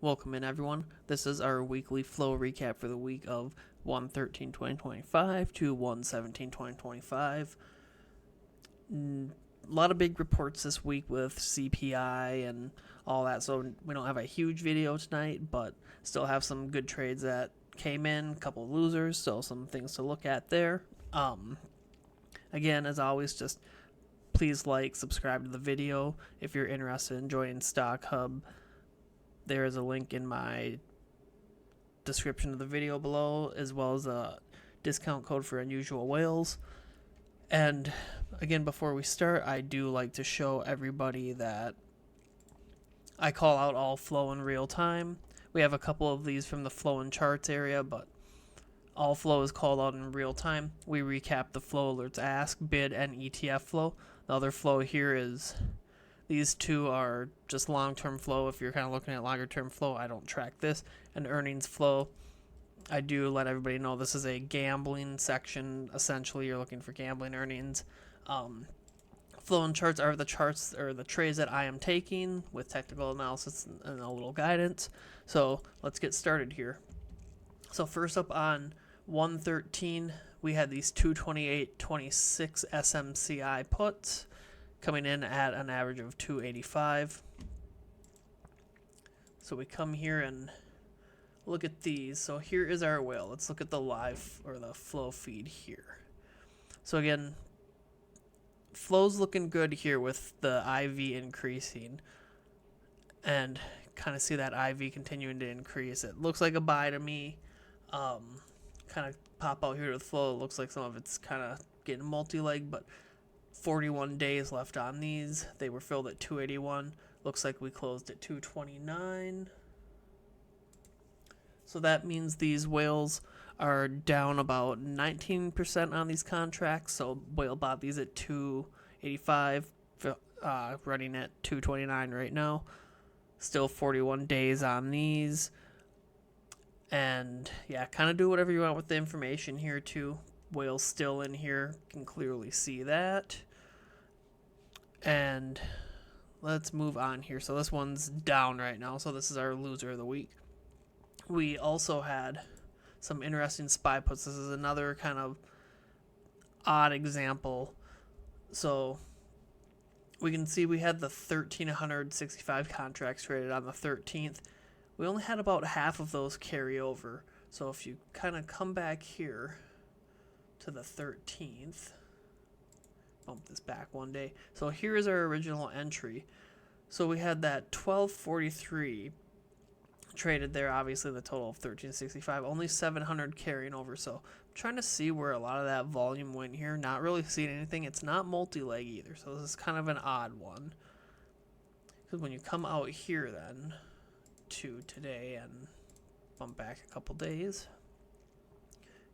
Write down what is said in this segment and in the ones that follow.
Welcome in, everyone. This is our weekly flow recap for the week of 1/13/2025 to 1/17/2025. A lot of big reports this week with CPI and all that, so we don't have a huge video tonight, but still have some good trades that came in, a couple of losers, so some things to look at there. Again, as always, just please like, subscribe to the video if you're interested in joining Stock Hub. There is a link in my description of the video below, as well as a discount code for unusual whales. And again, before we start, I do like to show everybody that I call out all flow in real time. We have a couple of these from the flow and charts area, but all flow is called out in real time. We recap the flow alerts ask, bid, and ETF flow. The other flow here is these two are just long-term flow. If you're kind of looking at longer-term flow, I don't track this. And earnings flow, I do let everybody know this is a gambling section. Essentially, you're looking for gambling earnings. Flow and charts are the charts or the trades that I am taking with technical analysis and a little guidance. So let's get started here. So first up on 1/13, we had these 228.26 SMCI puts coming in at an average of 285. So we come here and look at these. So here is our whale. Let's look at the live or the flow feed here. So again, flow's looking good here with the IV increasing, and kind of see that IV continuing to increase. It looks like a buy to me. Kind of pop out here with flow. It looks like some of it's kind of getting multi-leg, but 41 days left on these. They were filled at 281. Looks like we closed at 229. So that means these whales are down about 19% on these contracts. So whale bought these at 285, running at 229 right now. Still 41 days on these. And yeah, kind of do whatever you want with the information here too. Whale's still in here, can clearly see that. And let's move on here. So this one's down right now, so this is our loser of the week. We also had some interesting SPY puts. This is another kind of odd example. So we can see we had the 1,365 contracts traded on the 13th. We only had about half of those carry over. So if you kind of come back here to the 13th, bump this back one day. So here is our original entry. So we had that 1243 traded there, obviously the total of 1365, only 700 carrying over. So I'm trying to see where a lot of that volume went here. Not really seeing anything. It's not multi-leg either, so this is kind of an odd one. Because when you come out here then to today and bump back a couple days,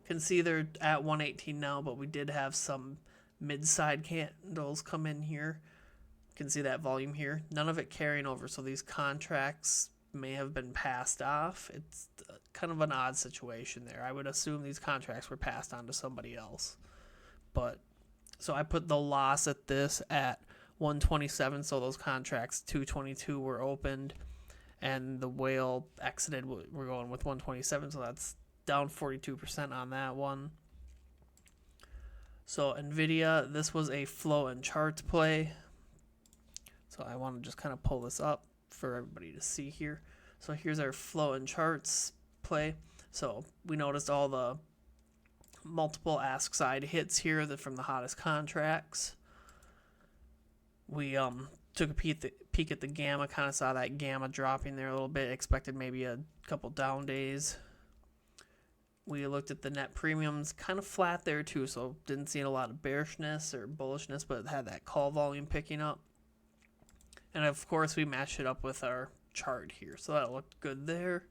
can see they're at 118 now, but we did have some mid-side candles come in here. You can see that volume here. None of it carrying over, so these contracts may have been passed off. It's kind of an odd situation there. I would assume these contracts were passed on to somebody else. But so I put the loss at this at 127, so those contracts 222 were opened, and the whale exited. We're going with 127, so that's down 42% on that one. So NVDA, this was a flow and charts play. So I want to just kind of pull this up for everybody to see here. So here's our flow and charts play. So we noticed all the multiple ask side hits here from the hottest contracts. We took a peek at the gamma, kind of saw that gamma dropping there a little bit, expected maybe a couple down days. We looked at the net premiums, kind of flat there too, so didn't see a lot of bearishness or bullishness, but it had that call volume picking up. And of course we matched it up with our chart here, so that looked good there.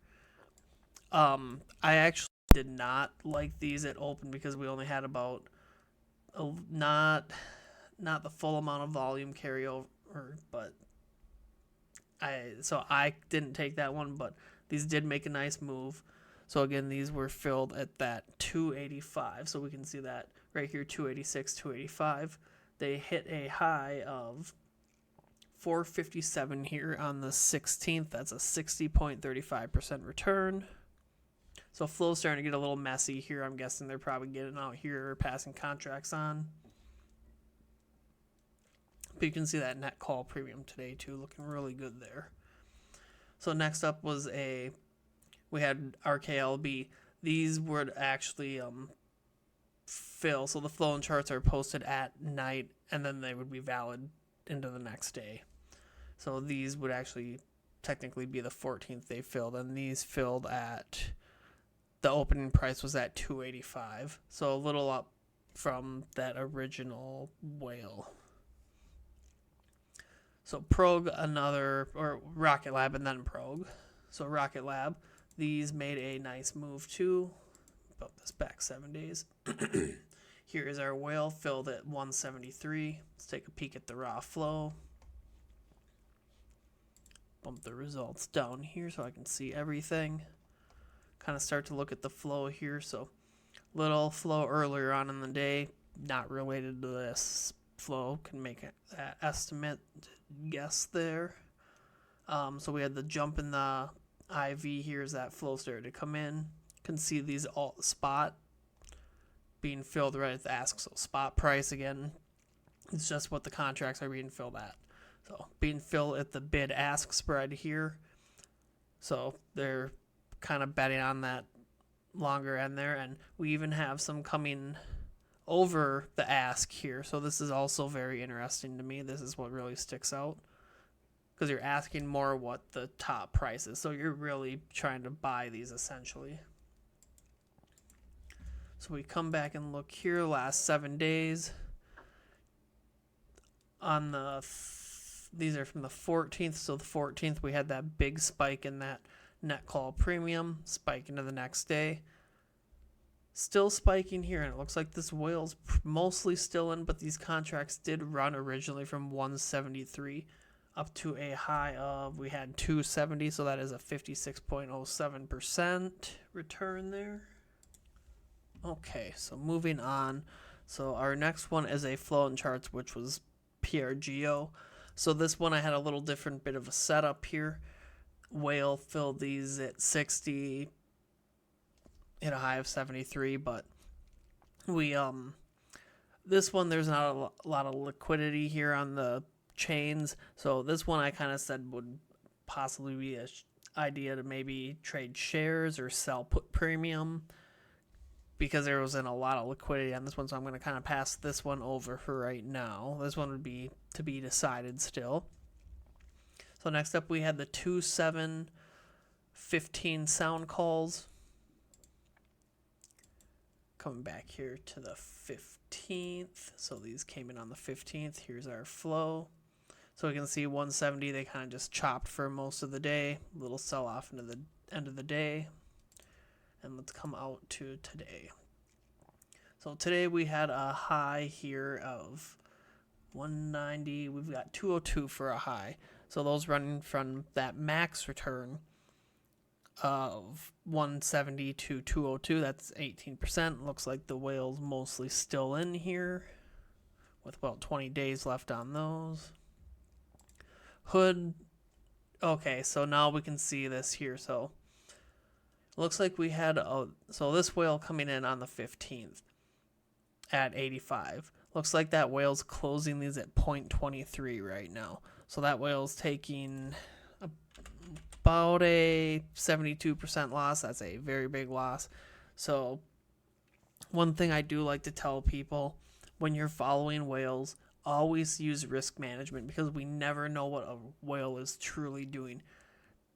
I actually did not like these at open because we only had about not the full amount of volume carryover, but I didn't take that one, but these did make a nice move. So again, these were filled at that 285, so we can see that right here, 286, 285. They hit a high of 457 here on the 16th. That's a 60.35% return. So flow's starting to get a little messy here. I'm guessing they're probably getting out here or passing contracts on. But you can see that net call premium today too, looking really good there. So next up was we had RKLB. These would actually fill. So the flow and charts are posted at night, and then they would be valid into the next day. So these would actually technically be the 14th they filled, and these filled at the opening price was at $285. So a little up from that original whale. So PRGO, or Rocket Lab, and then PRGO. So Rocket Lab, these made a nice move too. About this back 7 days. Here is our whale filled at 173. Let's take a peek at the raw flow. Bump the results down here so I can see everything. Kind of start to look at the flow here. So little flow earlier on in the day, not related to this flow, can make that estimate guess there. So we had the jump in the IV here as that flow started to come in. Can see these all spot being filled right at the ask. So spot price again, it's just what the contracts are being filled at. So being filled at the bid ask spread here. So they're kind of betting on that longer end there, and we even have some coming over the ask here. So this is also very interesting to me. This is what really sticks out, because you're asking more what the top price is. So you're really trying to buy these essentially. So we come back and look here, last 7 days. On these are from the 14th. So the 14th we had that big spike in that net call premium, spike into the next day. Still spiking here, and it looks like this whale's mostly still in, but these contracts did run originally from 173 up to a high of, we had 270, so that is a 56.07% return there. Okay, so moving on. So our next one is a flow and charts, which was PRGO. So this one I had a little different bit of a setup here. Whale filled these at 60, hit a high of 73, but we this one there's not a lot of liquidity here on the chains. So this one I kind of said would possibly be an idea to maybe trade shares or sell put premium, because there wasn't a lot of liquidity on this one. So I'm going to kind of pass this one over for right now. This one would be to be decided still. So next up we had the 2-7-15 SOUN calls. Coming back here to the 15th. So these came in on the 15th. Here's our flow. So we can see 170, they kind of just chopped for most of the day. A little sell off into the end of the day. And let's come out to today. So today we had a high here of 190. We've got 202 for a high. So those running from that max return of 170 to 202, that's 18%. Looks like the whale's mostly still in here with about 20 days left on those. Hood, okay, so now we can see this here. So looks like we had so this whale coming in on the 15th at 85. Looks like that whale's closing these at 0.23 right now. So that whale's taking about a 72% loss. That's a very big loss. So one thing I do like to tell people, when you're following whales, always use risk management, because we never know what a whale is truly doing.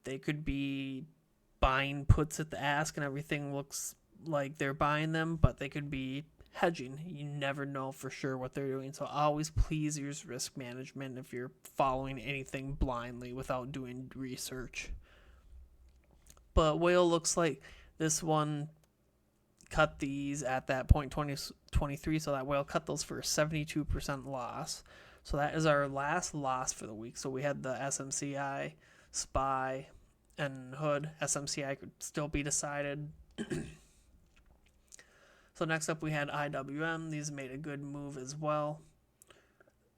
They could be buying puts at the ask and everything looks like they're buying them, but they could be hedging. You never know for sure what they're doing. So always please use risk management if you're following anything blindly without doing research. But whale looks like this one cut these at that 0.23, so that whale cut those for a 72% loss. So that is our last loss for the week. So we had the SMCI, SPY, and Hood. SMCI could still be decided. So next up we had IWM. These made a good move as well.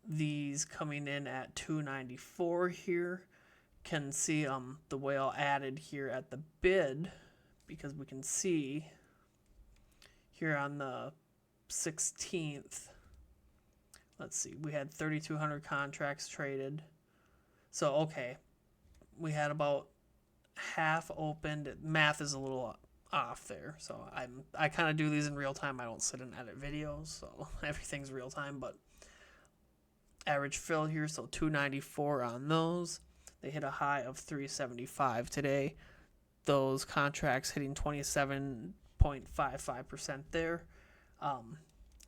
these coming in at 294 here. Can see the whale added here at the bid, because we can see here on the 16th, let's see, we had 3,200 contracts traded. So okay, we had about half opened. Math is a little off there, so I kind of do these in real time. I don't sit and edit videos, so everything's real time. But average fill here, so 294 on those. They hit a high of 375 today. Those contracts hitting 27.55% there. It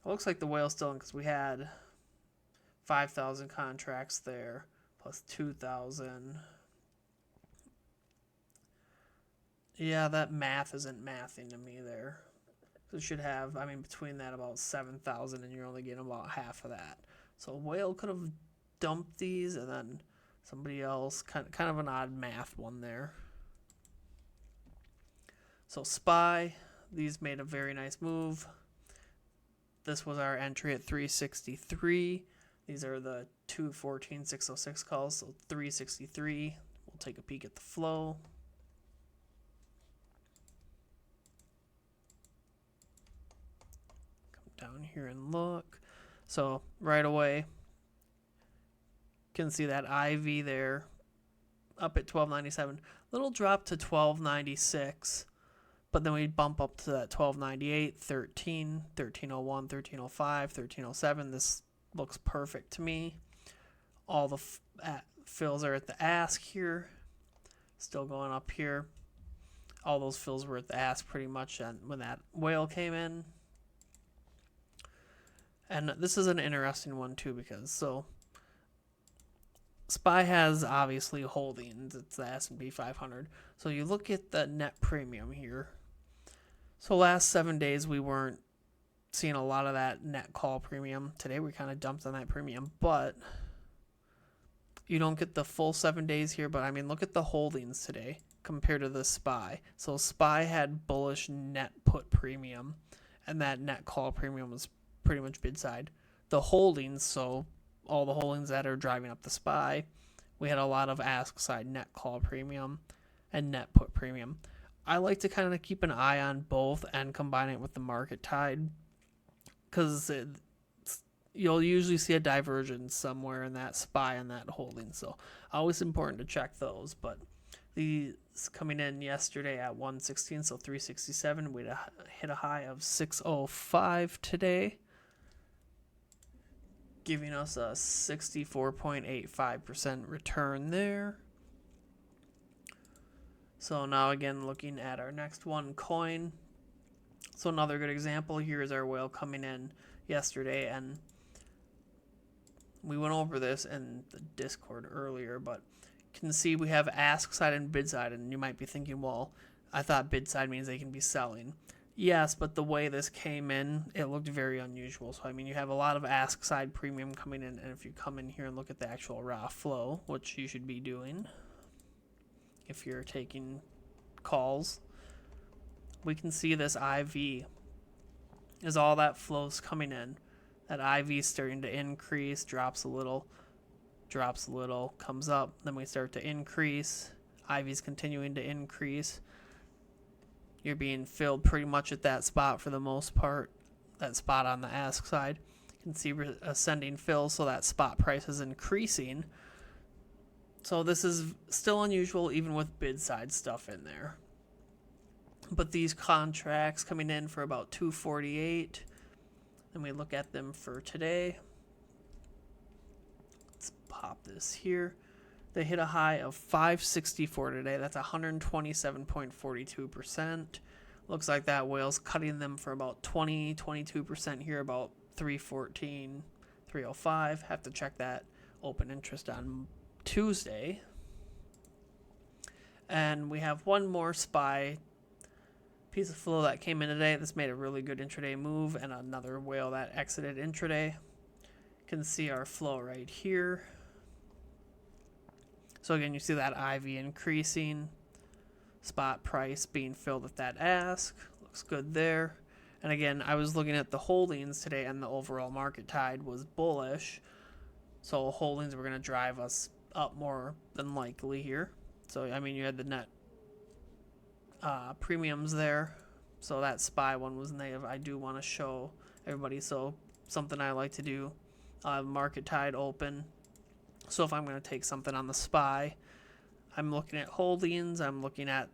looks like the whale's still in, because we had 5,000 contracts there plus 2,000. Yeah, that math isn't mathing to me there. So it should have, I mean, between that about 7,000, and you're only getting about half of that. So whale could have dumped these, and then somebody else, kind of an odd math one there. So SPY, these made a very nice move. This was our entry at 363. These are the 214,606 calls, so 363. We'll take a peek at the flow. Come down here and look. So right away, can see that IV there up at 1297. Little drop to 1296, but then we bump up to that 1298, 13, 1301, 1305, 1307. This looks perfect to me. All the fills are at the ask here, still going up here. All those fills were at the ask pretty much when that whale came in. And this is an interesting one too, because so SPY has obviously holdings. It's the S&P 500. So you look at the net premium here. So last 7 days we weren't seeing a lot of that net call premium. Today we kind of dumped on that premium, but you don't get the full 7 days here. But I mean, look at the holdings today compared to the SPY. So SPY had bullish net put premium, and that net call premium was pretty much bid side. The holdings, so all the holdings that are driving up the SPY, we had a lot of ask side net call premium and net put premium. I like to kind of keep an eye on both and combine it with the market tide, because you'll usually see a divergence somewhere in that SPY and that holding. So always important to check those. But these coming in yesterday at 116, so 367. We hit a high of 605 today, giving us a 64.85% return there. So now again, looking at our next one, coin. So another good example here is our whale coming in yesterday, and we went over this in the Discord earlier, but you can see we have ask side and bid side, and you might be thinking, well, I thought bid side means they can be selling. Yes, but the way this came in, it looked very unusual. So, I mean, you have a lot of ask side premium coming in, and if you come in here and look at the actual raw flow, which you should be doing if you're taking calls, we can see this IV is all that flows coming in. That IV is starting to increase, drops a little, comes up, then we start to increase. IV is continuing to increase. You're being filled pretty much at that spot for the most part, that spot on the ask side. You can see ascending fills, so that spot price is increasing. So this is still unusual even with bid side stuff in there. But these contracts coming in for about 248. Then we look at them for today. Let's pop this here. They hit a high of 564 today. That's 127.42%. Looks like that whale's cutting them for about 22% here, about 314, 305. Have to check that open interest on Tuesday. And we have one more SPY piece of flow that came in today. This made a really good intraday move, and another whale that exited intraday. You can see our flow right here. So again, you see that IV increasing, spot price being filled at that ask. Looks good there. And again, I was looking at the holdings today, and the overall market tide was bullish. So holdings were going to drive us up more than likely here. So, I mean, you had the net premiums there. So that SPY one was negative. I do want to show everybody. So something I like to do, market tide open. So if I'm going to take something on the SPY, I'm looking at holdings. I'm looking at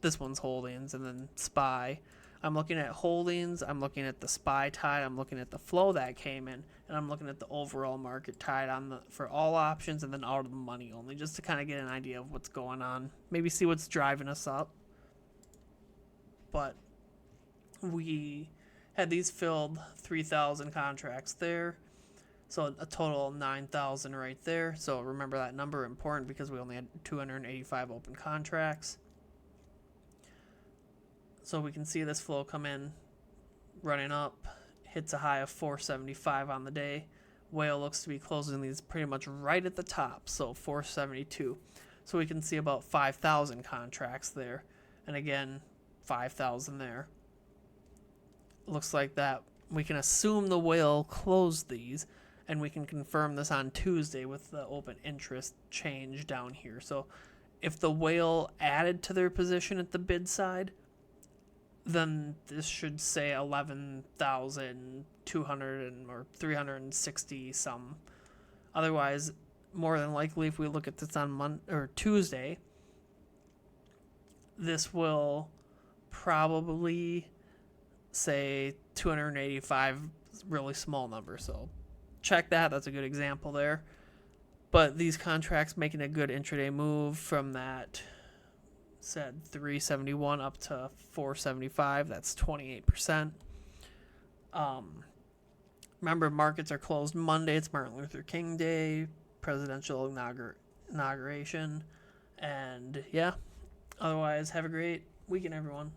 this one's holdings and then SPY. I'm looking at holdings. I'm looking at the SPY tide. I'm looking at the flow that came in, and I'm looking at the overall market tide for all options and then out of the money only, just to kind of get an idea of what's going on. Maybe see what's driving us up. But we had these filled 3,000 contracts there. So a total of 9,000 right there. So remember that number, important because we only had 285 open contracts. So we can see this flow come in, running up, hits a high of 475 on the day. Whale looks to be closing these pretty much right at the top, so 472. So we can see about 5,000 contracts there. And again, 5,000 there. Looks like that we can assume the whale closed these, and we can confirm this on Tuesday with the open interest change down here. So if the whale added to their position at the bid side, then this should say 11,200 or 360 some. Otherwise, more than likely, if we look at this on Tuesday, this will probably say 285, really small number. So check that. That's a good example there. But these contracts making a good intraday move from that said 371 up to 475. That's 28%. Remember, markets are closed Monday. It's Martin Luther King Day, presidential inauguration. And yeah, otherwise, have a great weekend, everyone.